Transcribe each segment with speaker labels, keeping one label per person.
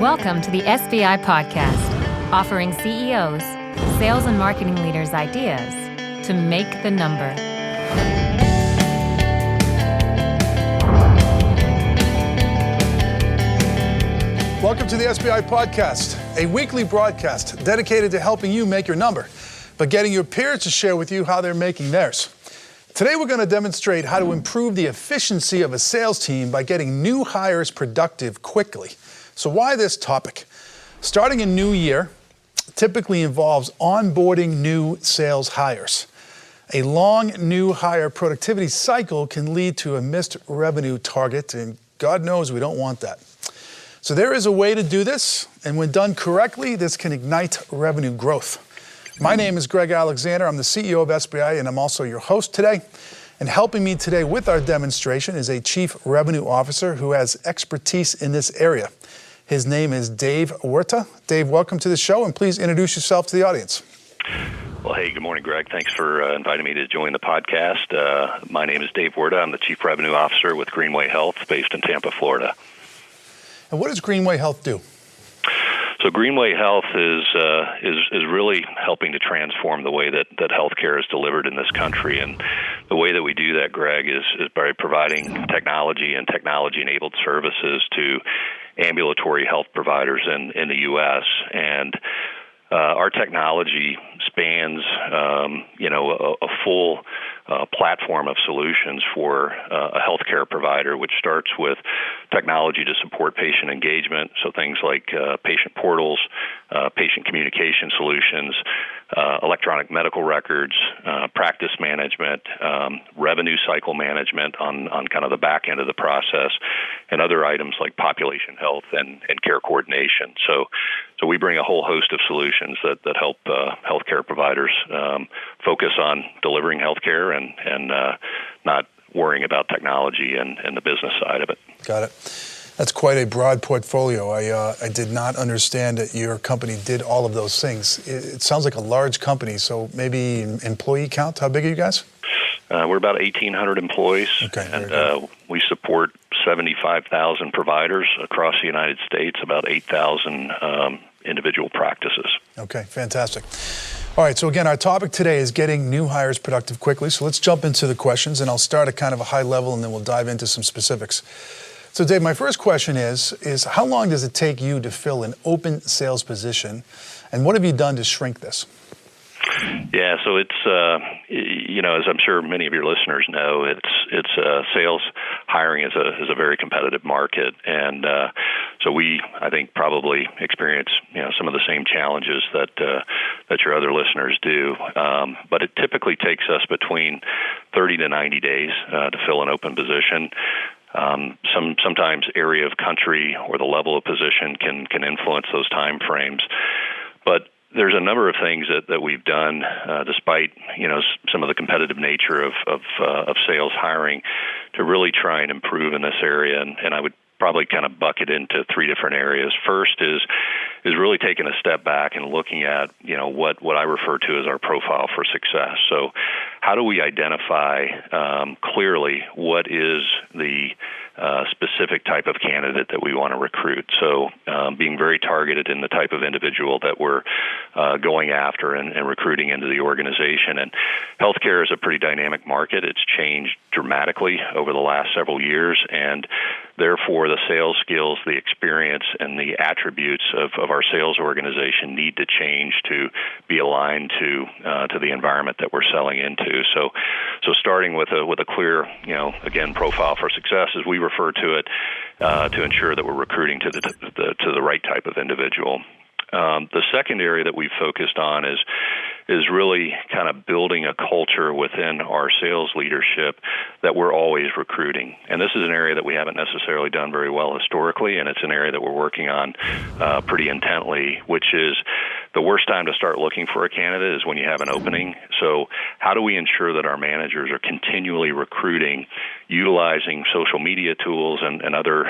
Speaker 1: Welcome to the SBI Podcast, offering CEOs, sales and marketing leaders ideas to make the number.
Speaker 2: Welcome to the SBI Podcast, a weekly broadcast dedicated to helping you make your number, but getting your peers to share with you how they're making theirs. Today we're going to demonstrate how to improve the efficiency of a sales team by getting new hires productive quickly. So why this topic? Starting a new year typically involves onboarding new sales hires. A long new hire productivity cycle can lead to a missed revenue target, and God knows we don't want that. So there is a way to do this, and when done correctly, this can ignite revenue growth. My name is Greg Alexander. I'm the CEO of SBI, and I'm also your host today. And helping me today with our demonstration is a Chief Revenue Officer who has expertise in this area. His name is Dave Wirta. Dave, welcome to the show, and please introduce yourself to the audience.
Speaker 3: Well, hey, good morning, Greg. Thanks for inviting me to join the podcast. My name is Dave Wirta. I'm the Chief Revenue Officer with Greenway Health, based in Tampa, Florida.
Speaker 2: And what does Greenway Health do?
Speaker 3: So Greenway Health is really helping to transform the way that healthcare is delivered in this country. And the way that we do that, Greg, is by providing technology and technology-enabled services to ambulatory health providers in the U.S. And our technology spans, a full platform of solutions for a healthcare provider, which starts with technology to support patient engagement, so things like patient portals, patient communication solutions, electronic medical records, practice management, revenue cycle management on kind of the back end of the process, and other items like population health and care coordination. So we bring a whole host of solutions that help healthcare providers focus on delivering healthcare and not worrying about technology and the business side of it.
Speaker 2: Got it. That's quite a broad portfolio. I did not understand that your company did all of those things. It sounds like a large company, so maybe employee count, how big are you guys?
Speaker 3: We're about 1,800 employees,
Speaker 2: okay,
Speaker 3: and we support 75,000 providers across the United States, about 8,000 individual practices.
Speaker 2: Okay, fantastic. All right, so again, our topic today is getting new hires productive quickly. So let's jump into the questions, and I'll start at kind of a high level, and then we'll dive into some specifics. So Dave, my first question is how long does it take you to fill an open sales position, and what have you done to shrink this?
Speaker 3: Yeah, so it's as I'm sure many of your listeners know, it's sales hiring is a very competitive market, and so we, I think, probably experience some of the same challenges that your other listeners do. But it typically takes us between 30 to 90 days to fill an open position. Sometimes area of country or the level of position can influence those time frames, but there's a number of things that we've done, despite some of the competitive nature of sales hiring, to really try and improve in this area. And I would probably kind of bucket into three different areas. First is really taking a step back and looking at what I refer to as our profile for success. So how do we identify clearly what is the specific type of candidate that we want to recruit? So being very targeted in the type of individual that we're going after and recruiting into the organization. And healthcare is a pretty dynamic market. It's changed dramatically over the last several years, and therefore the sales skills, the experience, and the attributes of our sales organization need to change to be aligned to the environment that we're selling into. So starting with a clear, again, profile for success, as we refer to it, to ensure that we're recruiting to the right type of individual. The second area that we've focused on is really kind of building a culture within our sales leadership that we're always recruiting. And this is an area that we haven't necessarily done very well historically, and it's an area that we're working on pretty intently, which is the worst time to start looking for a candidate is when you have an opening. So how do we ensure that our managers are continually recruiting, utilizing social media tools and other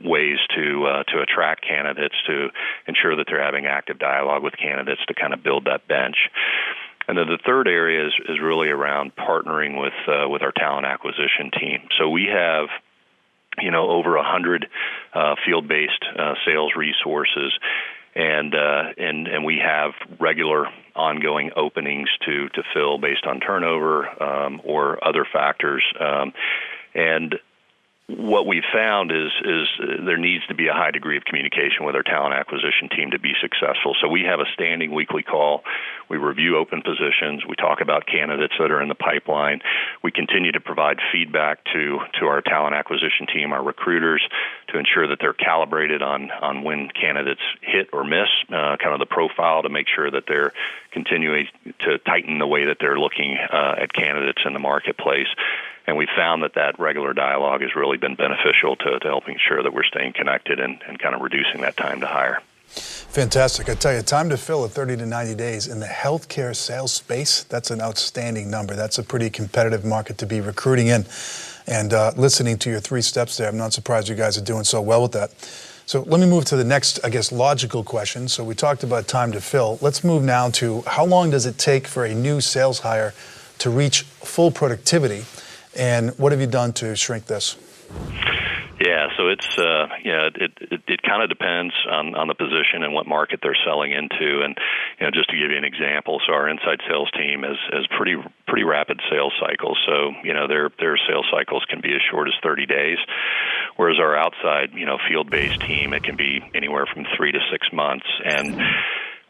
Speaker 3: ways to attract candidates, to ensure that they're having active dialogue with candidates to kind of build that bench? And then the third area is really around partnering with our talent acquisition team. So we have over 100 field-based sales resources, and we have regular ongoing openings to fill based on turnover or other factors. And what we've found is there needs to be a high degree of communication with our talent acquisition team to be successful. So we have a standing weekly call. We review open positions. We talk about candidates that are in the pipeline. We continue to provide feedback to our talent acquisition team, our recruiters, to ensure that they're calibrated on when candidates hit or miss kind of the profile, to make sure that they're continuing to tighten the way that they're looking at candidates in the marketplace. And we found that regular dialogue has really been beneficial to helping ensure that we're staying connected and kind of reducing that time to hire.
Speaker 2: Fantastic. I tell you, time to fill at 30 to 90 days in the healthcare sales space, that's an outstanding number. That's a pretty competitive market to be recruiting in. And listening to your 3 steps there, I'm not surprised you guys are doing so well with that. So let me move to the next, I guess, logical question. So we talked about time to fill. Let's move now to how long does it take for a new sales hire to reach full productivity? And what have you done to shrink this?
Speaker 3: Yeah, so it's it kind of depends on the position and what market they're selling into. And just to give you an example, so our inside sales team has pretty rapid sales cycles. So their sales cycles can be as short as 30 days, whereas our outside field-based team, it can be anywhere from 3 to 6 months. And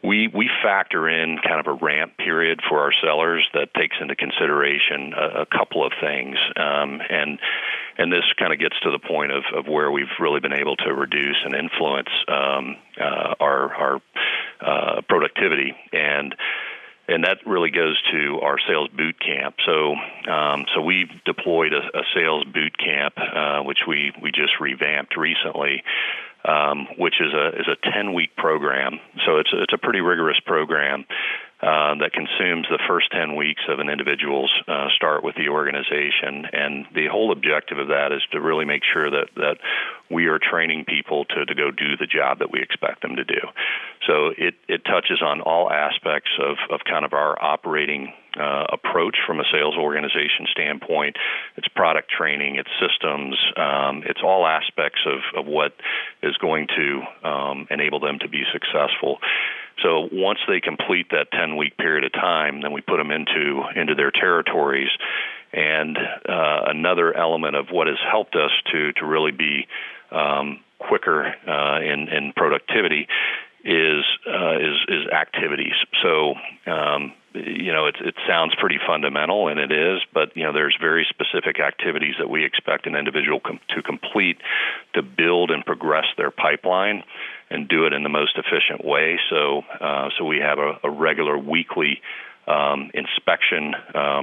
Speaker 3: we factor in kind of a ramp period for our sellers that takes into consideration a couple of things, and this kind of gets to the point of where we've really been able to reduce and influence our productivity, and that really goes to our sales boot camp. So we've deployed a sales boot camp, which we just revamped recently. Which is a 10-week program. So it's a pretty rigorous program that consumes the first 10 weeks of an individual's start with the organization. And the whole objective of that is to really make sure that we are training people to go do the job that we expect them to do. So it touches on all aspects of kind of our operating approach from a sales organization standpoint. It's product training, it's systems, it's all aspects of what is going to enable them to be successful. So once they complete that 10-week period of time, then we put them into their territories. And another element of what has helped us to really be quicker in productivity is activities. So it sounds pretty fundamental, and it is, but there's very specific activities that we expect an individual to complete to build and progress their pipeline and do it in the most efficient way. So we have a regular weekly inspection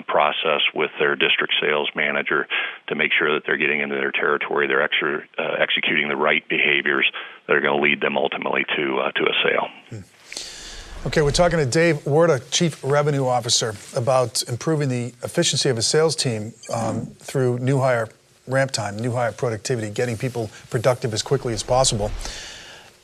Speaker 3: process with their district sales manager to make sure that they're getting into their territory, they're executing the right behaviors that are going to lead them ultimately to a sale.
Speaker 2: Okay, we're talking to Dave Wirta, Chief Revenue Officer, about improving the efficiency of a sales team through new hire ramp time, new hire productivity, getting people productive as quickly as possible.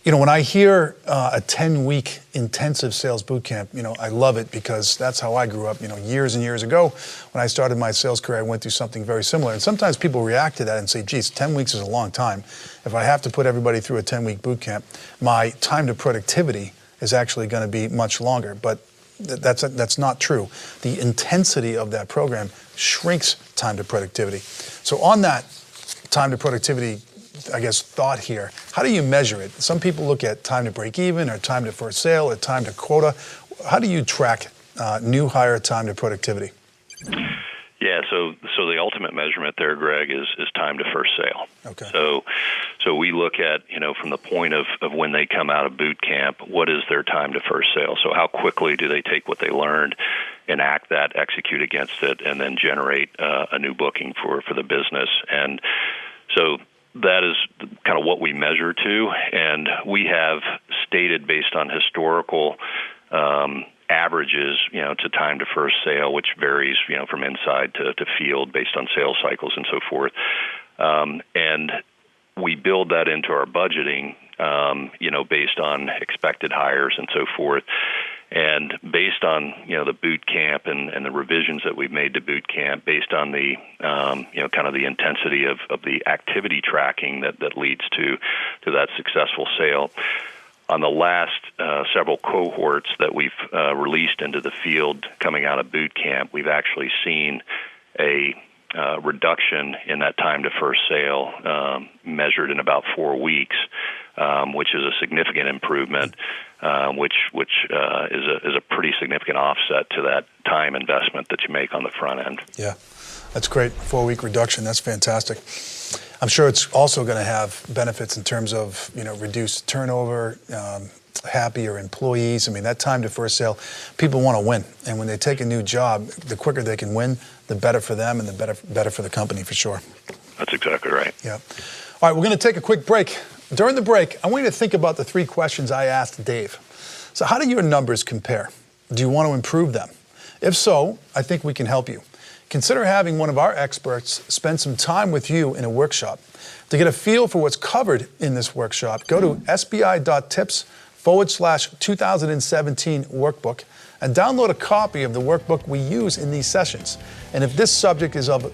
Speaker 2: When I hear a 10-week intensive sales boot camp, I love it because that's how I grew up. Years and years ago, when I started my sales career, I went through something very similar. And sometimes people react to that and say, geez, 10 weeks is a long time. If I have to put everybody through a 10-week boot camp, my time to productivity is actually going to be much longer. But that's not true. The intensity of that program shrinks time to productivity. So on that time to productivity, I guess, thought here, how do you measure it? Some people look at time to break even or time to first sale or time to quota. How do you track new hire time to productivity?
Speaker 3: Yeah, so the ultimate measurement there, Greg, is time to first sale.
Speaker 2: Okay.
Speaker 3: So we look at, from the point of when they come out of boot camp, what is their time to first sale? So how quickly do they take what they learned, enact that, execute against it, and then generate a new booking for the business? And so that is kind of what we measure to, and we have stated based on historical averages, to time to first sale, which varies, from inside to field based on sales cycles and so forth. And we build that into our budgeting, based on expected hires and so forth. And based on the boot camp and the revisions that we've made to boot camp, based on the kind of the intensity of the activity tracking that leads to that successful sale. On the last several cohorts that we've released into the field coming out of boot camp, we've actually seen a reduction in that time to first sale, measured in about 4 weeks, which is a significant improvement, which is a pretty significant offset to that time investment that you make on the front end.
Speaker 2: Yeah, that's great. 4-week reduction. That's fantastic. I'm sure it's also going to have benefits in terms of reduced turnover, happier employees. I mean, that time to first sale, people want to win, and when they take a new job, the quicker they can win, the better for them and the better for the company, for sure.
Speaker 3: That's exactly right.
Speaker 2: Yeah. All right, we're going to take a quick break. During the break, I want you to think about the 3 questions I asked Dave. So how do your numbers compare? Do you want to improve them? If so, I think we can help you. Consider having one of our experts spend some time with you in a workshop. To get a feel for what's covered in this workshop, go to sbi.tips/2017 workbook and download a copy of the workbook we use in these sessions. And if this subject is of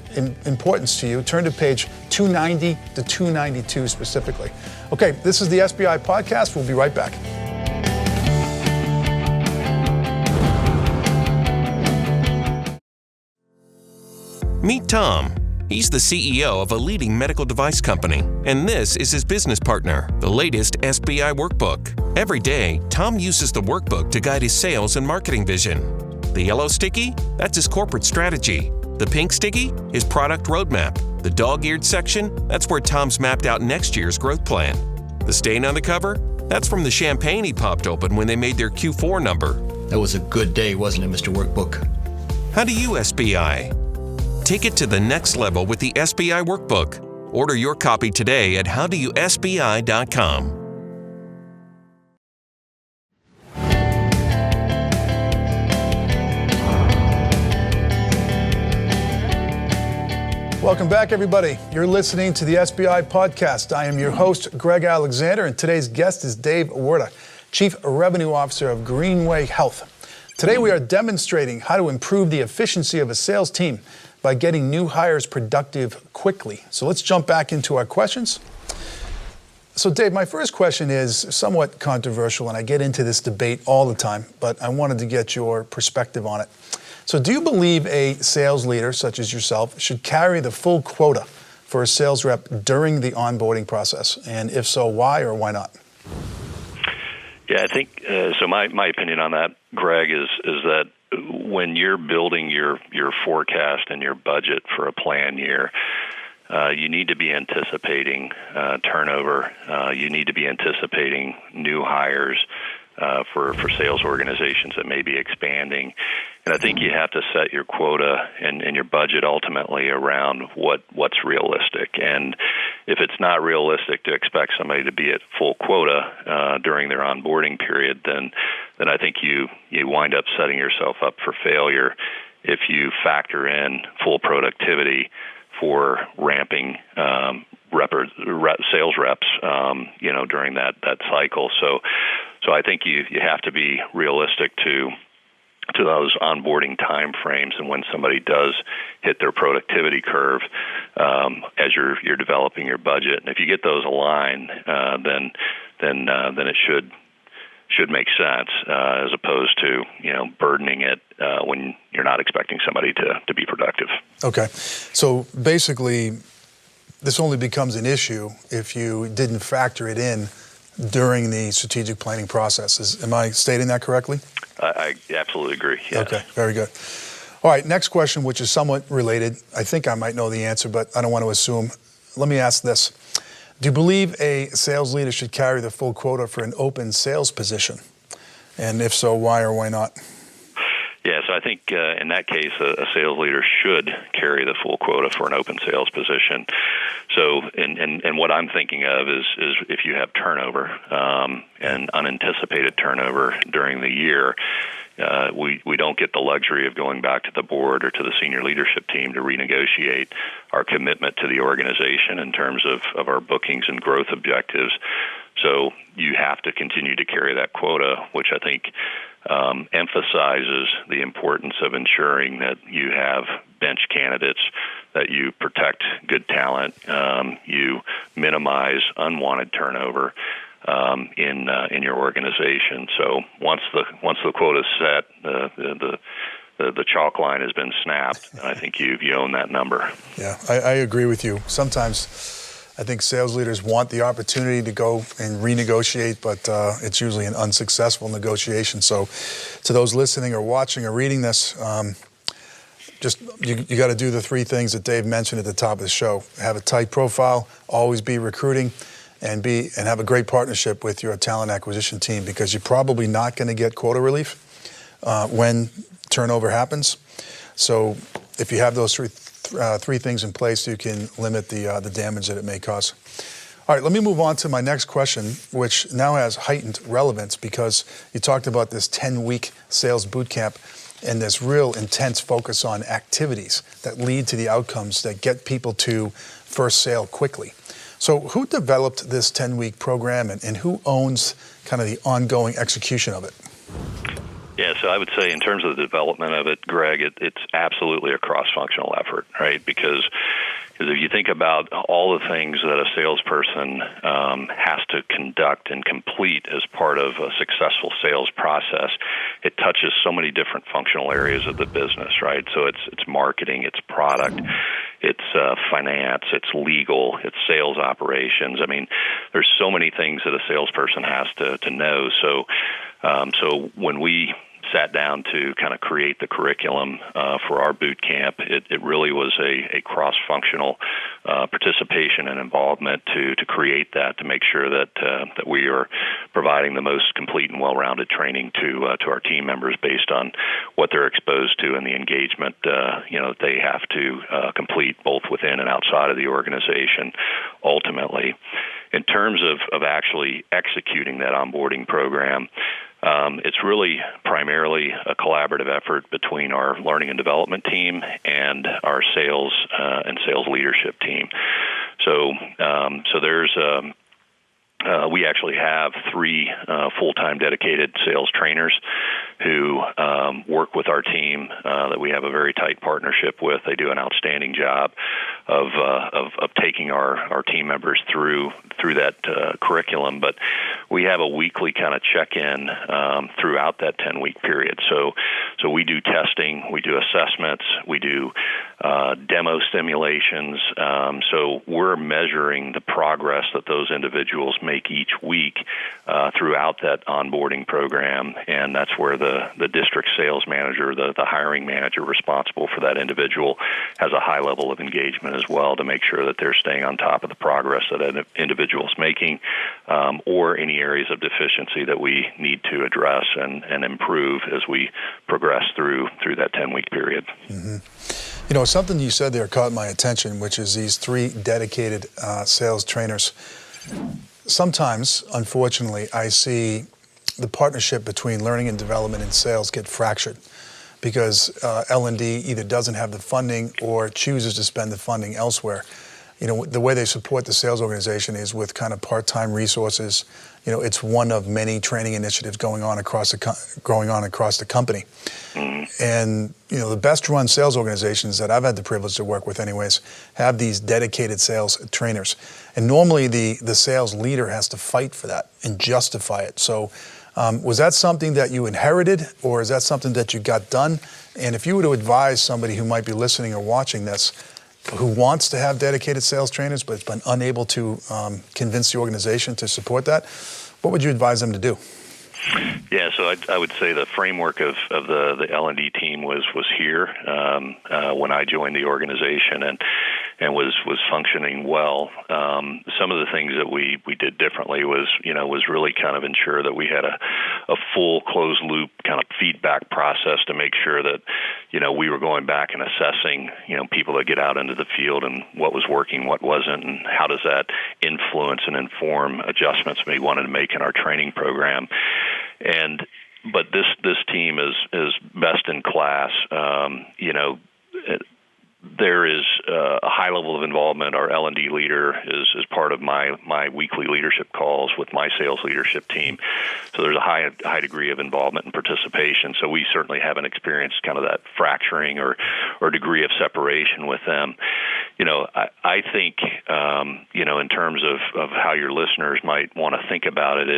Speaker 2: importance to you, turn to page 290 to 292 specifically. Okay, this is the SBI Podcast. We'll be right back.
Speaker 4: Meet Tom. He's the CEO of a leading medical device company, and this is his business partner, the latest SBI Workbook. Every day, Tom uses the workbook to guide his sales and marketing vision. The yellow sticky? That's his corporate strategy. The pink sticky? His product roadmap. The dog-eared section? That's where Tom's mapped out next year's growth plan. The stain on the cover? That's from the champagne he popped open when they made their Q4 number.
Speaker 5: That was a good day, wasn't it, Mr. Workbook?
Speaker 4: How do you SBI? Take it to the next level with the SBI Workbook. Order your copy today at howdoyousbi.com.
Speaker 2: Welcome back, everybody. You're listening to the SBI Podcast. I am your host, Greg Alexander, and today's guest is Dave Wirta, Chief Revenue Officer of Greenway Health. Today we are demonstrating how to improve the efficiency of a sales team by getting new hires productive quickly. So let's jump back into our questions. So Dave, my first question is somewhat controversial, and I get into this debate all the time, but I wanted to get your perspective on it. So do you believe a sales leader, such as yourself, should carry the full quota for a sales rep during the onboarding process? And if so, why or why not?
Speaker 3: Yeah, I think, so my opinion on that, Greg, is that when you're building your forecast and your budget for a plan year, you need to be anticipating turnover. You need to be anticipating new hires for sales organizations that may be expanding. And I think you have to set your quota and your budget ultimately around what's realistic. And if it's not realistic to expect somebody to be at full quota during their onboarding period, then I think you wind up setting yourself up for failure if you factor in full productivity for ramping sales reps, during that cycle. So I think you have to be realistic to those onboarding time frames, and when somebody does hit their productivity curve, as you're developing your budget. And if you get those aligned, then it should make sense, as opposed to burdening it when you're not expecting somebody to be productive.
Speaker 2: Okay, so basically, this only becomes an issue if you didn't factor it in during the strategic planning process. Am I stating that correctly?
Speaker 3: I absolutely agree. Yes.
Speaker 2: Okay, very good. All right, next question, which is somewhat related. I think I might know the answer, but I don't want to assume. Let me ask this. Do you believe a sales leader should carry the full quota for an open sales position? And if so, why or why not?
Speaker 3: Yeah, so I think in that case, a sales leader should carry the full quota for an open sales position. So, and what I'm thinking of is if you have turnover and unanticipated turnover during the year, we don't get the luxury of going back to the board or to the senior leadership team to renegotiate our commitment to the organization in terms of our bookings and growth objectives. So you have to continue to carry that quota, which I think emphasizes the importance of ensuring that you have bench candidates, that you protect good talent, you minimize unwanted turnover in your organization. So once the quota is set, the chalk line has been snapped, and I think you own that number.
Speaker 2: Yeah, I agree with you. Sometimes I think sales leaders want the opportunity to go and renegotiate, but it's usually an unsuccessful negotiation. So to those listening or watching or reading this, you got to do the three things that Dave mentioned at the top of the show. Have a tight profile, always be recruiting, and have a great partnership with your talent acquisition team, because you're probably not going to get quota relief when turnover happens. So if you have those three things in place, you can limit the damage that it may cause. All right, let me move on to my next question, which now has heightened relevance because you talked about this 10-week sales boot camp and this real intense focus on activities that lead to the outcomes that get people to first sale quickly. So who developed this 10-week program and who owns kind of the ongoing execution of it?
Speaker 3: Yeah, so I would say in terms of the development of it, Greg, it's absolutely a cross-functional effort, right? Because if you think about all the things that a salesperson has to conduct and complete as part of a successful sales process, it touches so many different functional areas of the business, right? So it's marketing, it's product, it's finance, it's legal, it's sales operations. I mean, there's so many things that a salesperson has to know. So when we sat down to kind of create the curriculum for our boot camp, it really was a cross-functional participation and involvement to create that, to make sure that we are providing the most complete and well-rounded training to our team members based on what they're exposed to and the engagement that they have to complete both within and outside of the organization ultimately. In terms of actually executing that onboarding program, it's really primarily a collaborative effort between our learning and development team and our sales and sales leadership team. So there's we actually have 3 full-time dedicated sales trainers who work with our team that we have a very tight partnership with. They do an outstanding job of taking our team members through that curriculum. But we have a weekly kind of check-in throughout that 10-week period. So we do testing, we do assessments, we do demo simulations. So we're measuring the progress that those individuals make each week throughout that onboarding program, and that's where the district sales manager, the hiring manager responsible for that individual, has a high level of engagement as well to make sure that they're staying on top of the progress that an individual is making, or any areas of deficiency that we need to address and improve as we progress through that 10-week period.
Speaker 2: Mm-hmm. You know, something you said there caught my attention, which is these 3 dedicated sales trainers. Sometimes, unfortunately, I see the partnership between learning and development and sales get fractured because L&D either doesn't have the funding or chooses to spend the funding elsewhere. You know, the way they support the sales organization is with kind of part-time resources. You know, it's one of many training initiatives going on across the company. And, you know, the best-run sales organizations that I've had the privilege to work with anyways have these dedicated sales trainers. And normally the sales leader has to fight for that and justify it. So was that something that you inherited, or is that something that you got done? And if you were to advise somebody who might be listening or watching this, who wants to have dedicated sales trainers but has been unable to convince the organization to support that, what would you advise them to do?
Speaker 3: Yeah, so I would say the framework of the L&D team was here when I joined the organization and was functioning well. Some of the things that we did differently was really kind of ensure that we had a full closed loop kind of feedback process to make sure that we were going back and assessing people that get out into the field and what was working, what wasn't, and how does that influence and inform adjustments we wanted to make in our training program. And but this team is best in class. There is a high level of involvement. Our L&D leader is part of my weekly leadership calls with my sales leadership team. So there's a high degree of involvement and participation. So we certainly haven't experienced kind of that fracturing or degree of separation with them. I think, in terms of how your listeners might want to think about it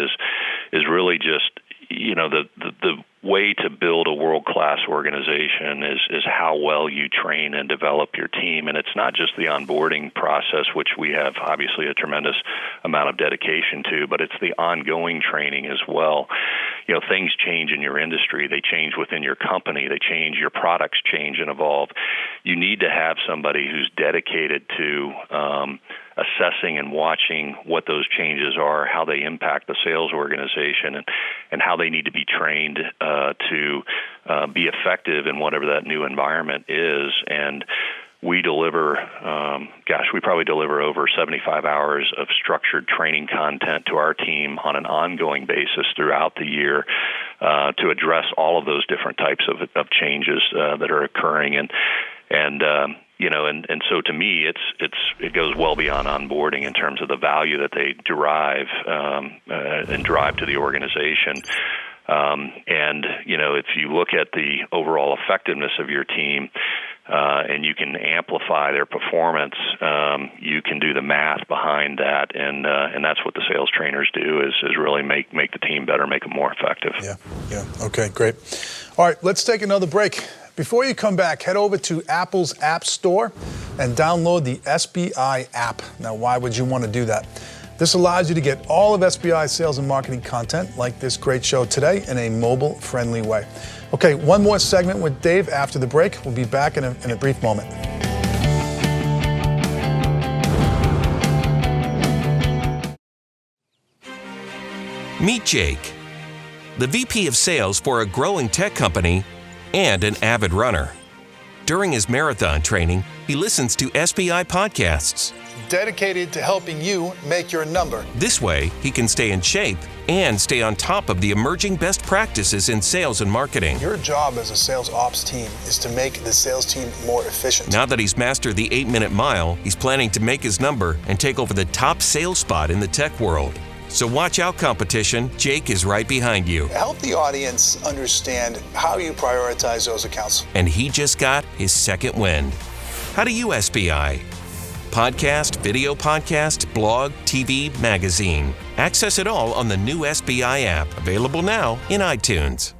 Speaker 3: is really just, the way to build a world-class organization is how well you train and develop your team. And it's not just the onboarding process, which we have obviously a tremendous amount of dedication to, but it's the ongoing training as well. Things change in your industry. They change within your company. They change. Your products change and evolve. You need to have somebody who's dedicated to assessing and watching what those changes are, how they impact the sales organization, and how they need to be trained to be effective in whatever that new environment is. And we deliver, we probably deliver over 75 hours of structured training content to our team on an ongoing basis throughout the year to address all of those different types of changes that are occurring. And so to me, it goes well beyond onboarding in terms of the value that they derive and drive to the organization. If you look at the overall effectiveness of your team, and you can amplify their performance, you can do the math behind that, and that's what the sales trainers do is really make the team better, make them more effective.
Speaker 2: Yeah. Okay, great. All right, let's take another break. Before you come back, head over to Apple's App Store and download the SBI app. Now, why would you want to do that? This allows you to get all of SBI's sales and marketing content, like this great show today, in a mobile-friendly way. Okay, one more segment with Dave after the break. We'll be back in a brief moment.
Speaker 4: Meet Jake, the VP of Sales for a growing tech company and an avid runner. During his marathon training, he listens to SBI podcasts.
Speaker 2: Dedicated to helping you make your number.
Speaker 4: This way, he can stay in shape and stay on top of the emerging best practices in sales and marketing.
Speaker 2: Your job as a sales ops team is to make the sales team more efficient.
Speaker 4: Now that he's mastered the 8-minute mile, he's planning to make his number and take over the top sales spot in the tech world. So watch out, competition. Jake is right behind you.
Speaker 2: Help the audience understand how you prioritize those accounts.
Speaker 4: And he just got his second wind. How do you SBI? Podcast, video podcast, blog, TV, magazine. Access it all on the new SBI app, available now in iTunes.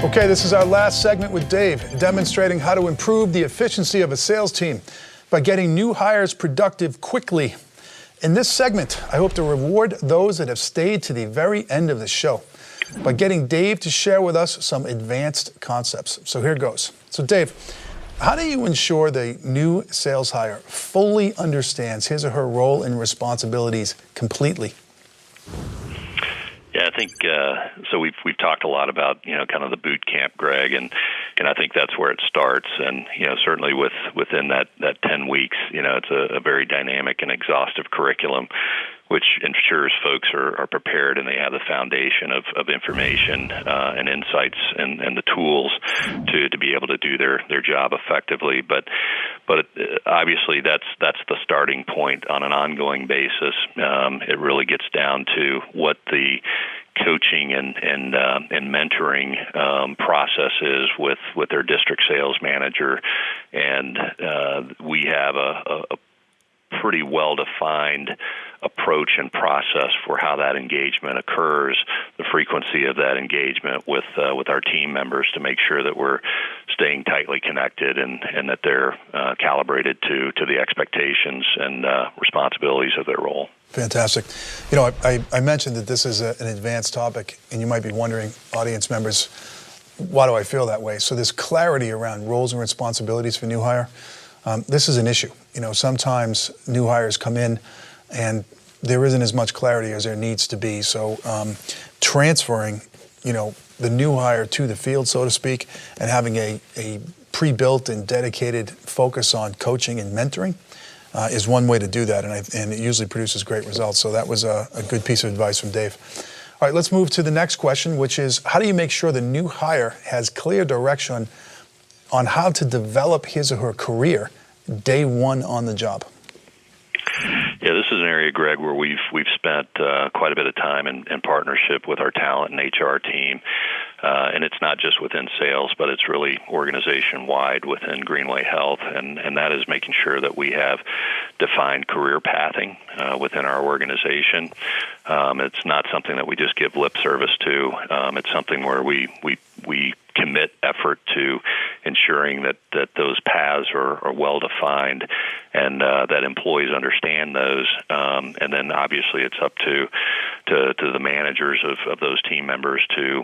Speaker 2: Okay, this is our last segment with Dave, demonstrating how to improve the efficiency of a sales team by getting new hires productive quickly. In this segment, I hope to reward those that have stayed to the very end of the show by getting Dave to share with us some advanced concepts. So here goes. So Dave, how do you ensure the new sales hire fully understands his or her role and responsibilities completely?
Speaker 3: Yeah, I think so. We've talked a lot about kind of the boot camp, Greg, and I think that's where it starts. And certainly within that 10 weeks, it's a very dynamic and exhaustive curriculum, which ensures folks are prepared and they have the foundation of information and insights and the tools to be able to do their job effectively. But obviously that's the starting point on an ongoing basis. It really gets down to what the coaching and mentoring process is with their district sales manager, and we have a pretty well-defined approach and process for how that engagement occurs, the frequency of that engagement with our team members to make sure that we're staying tightly connected and that they're calibrated to the expectations and responsibilities of their role.
Speaker 2: Fantastic. I mentioned that this is an advanced topic, and you might be wondering, audience members, why do I feel that way? So this clarity around roles and responsibilities for new hire, this is an issue. Sometimes new hires come in and there isn't as much clarity as there needs to be. So transferring, the new hire to the field, so to speak, and having a pre-built and dedicated focus on coaching and mentoring is one way to do that, and it usually produces great results. So that was a good piece of advice from Dave. All right, let's move to the next question, which is, how do you make sure the new hire has clear direction on how to develop his or her career day one on the job?
Speaker 3: Yeah, this is an area, Greg, where we've spent quite a bit of time in partnership with our talent and HR team. And it's not just within sales, but it's really organization-wide within Greenway Health, and that is making sure that we have defined career pathing within our organization. It's not something that we just give lip service to. It's something where we commit effort to ensuring that those paths are well-defined and that employees understand those. And then obviously it's up to the managers of those team members to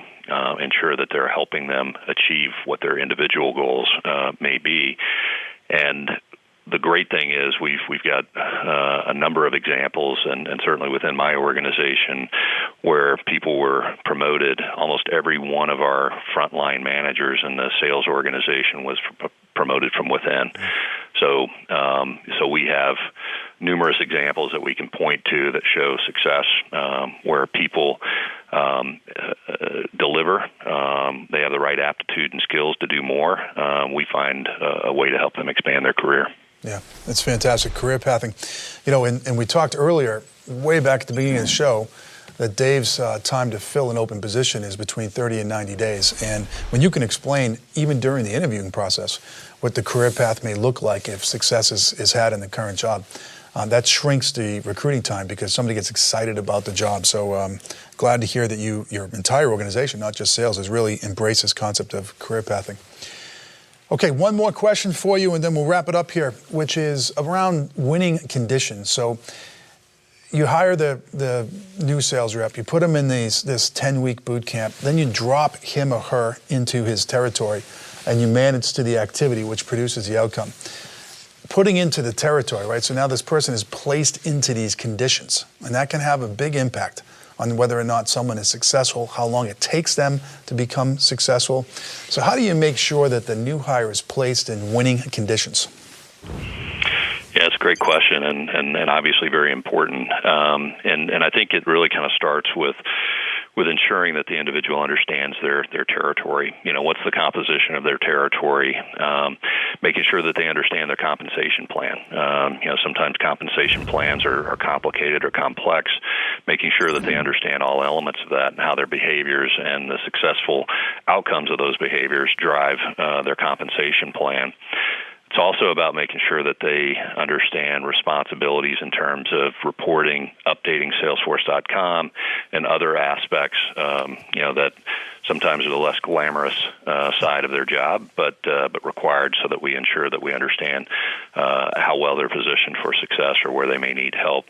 Speaker 3: ensure that they're helping them achieve what their individual goals may be. And the great thing is we've got a number of examples, and certainly within my organization, where people were promoted. Almost every one of our frontline managers in the sales organization was promoted from within. So we have numerous examples that we can point to that show success where people deliver. They have the right aptitude and skills to do more. We find a way to help them expand their career.
Speaker 2: Yeah, that's fantastic. Career pathing. You know, and we talked earlier, way back at the beginning of the show, that Dave's time to fill an open position is between 30 and 90 days. And when you can explain, even during the interviewing process, what the career path may look like if success is had in the current job, that shrinks the recruiting time because somebody gets excited about the job. So glad to hear that your entire organization, not just sales, has really embraced this concept of career pathing. Okay, one more question for you, and then we'll wrap it up here, which is around winning conditions. So you hire the new sales rep, you put him in this 10-week boot camp, then you drop him or her into his territory, and you manage to the activity which produces the outcome. Putting into the territory, right? So now this person is placed into these conditions, and that can have a big impact on whether or not someone is successful, how long it takes them to become successful. So how do you make sure that the new hire is placed in winning conditions?
Speaker 3: Yeah, it's a great question, and obviously very important. And I think it really kind of starts with ensuring that the individual understands their territory. You know, what's the composition of their territory? Making sure that they understand their compensation plan. You know, sometimes compensation plans are complicated or complex. Making sure that they understand all elements of that and how their behaviors and the successful outcomes of those behaviors drive their compensation plan. It's also about making sure that they understand responsibilities in terms of reporting, updating Salesforce.com, and other aspects, you know, that sometimes are the less glamorous side of their job, but required so that we ensure that we understand how well they're positioned for success or where they may need help.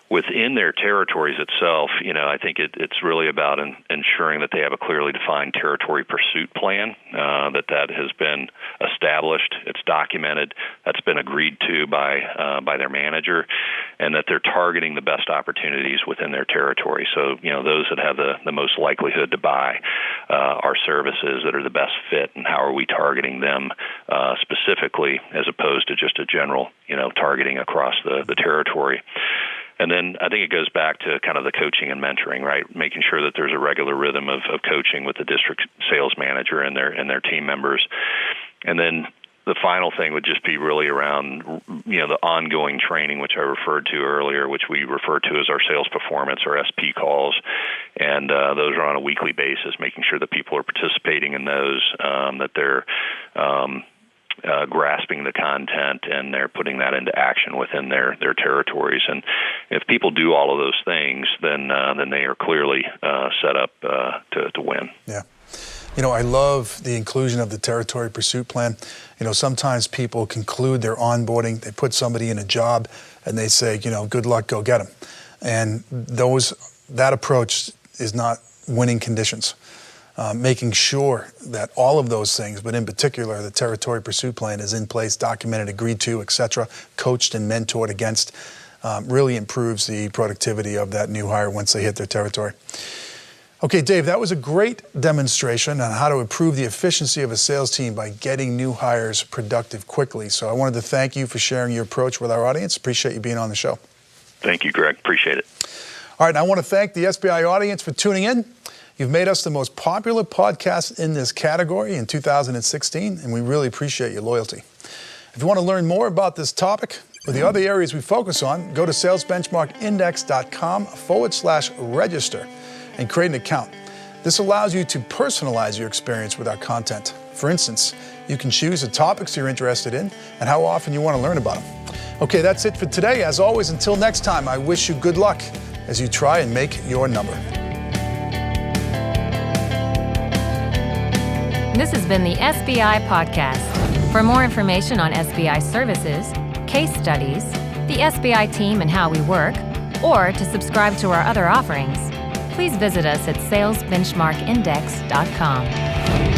Speaker 3: Within their territories itself, you know, I think it's really about ensuring that they have a clearly defined territory pursuit plan, that has been established, it's documented, that's been agreed to by their manager, and that they're targeting the best opportunities within their territory. So, you know, those that have the most likelihood to buy our services that are the best fit, and how are we targeting them specifically as opposed to just a general, you know, targeting across the territory. And then I think it goes back to kind of the coaching and mentoring, right? Making sure that there's a regular rhythm of coaching with the district sales manager and their team members. And then the final thing would just be really around, you know, the ongoing training, which I referred to earlier, which we refer to as our sales performance or SP calls. And those are on a weekly basis, making sure that people are participating in those, that they're grasping the content and they're putting that into action within their territories. And if people do all of those things, then they are clearly set up to win.
Speaker 2: Yeah. You know, I love the inclusion of the territory pursuit plan. You know, sometimes people conclude their onboarding, they put somebody in a job and they say, you know, good luck, go get them. And that approach is not winning conditions. Making sure that all of those things, but in particular the territory pursuit plan, is in place, documented, agreed to, etc., coached and mentored against, really improves the productivity of that new hire once they hit their territory. Okay, Dave, that was a great demonstration on how to improve the efficiency of a sales team by getting new hires productive quickly. So I wanted to thank you for sharing your approach with our audience. Appreciate you being on the show.
Speaker 3: Thank you, Greg. Appreciate it.
Speaker 2: All right, and I want to thank the SBI audience for tuning in. You've made us the most popular podcast in this category in 2016, and we really appreciate your loyalty. If you want to learn more about this topic or the other areas we focus on, go to salesbenchmarkindex.com/register and create an account. This allows you to personalize your experience with our content. For instance, you can choose the topics you're interested in and how often you want to learn about them. Okay, that's it for today. As always, until next time, I wish you good luck as you try and make your number.
Speaker 1: This has been the SBI Podcast. For more information on SBI services, case studies, the SBI team and how we work, or to subscribe to our other offerings, please visit us at salesbenchmarkindex.com.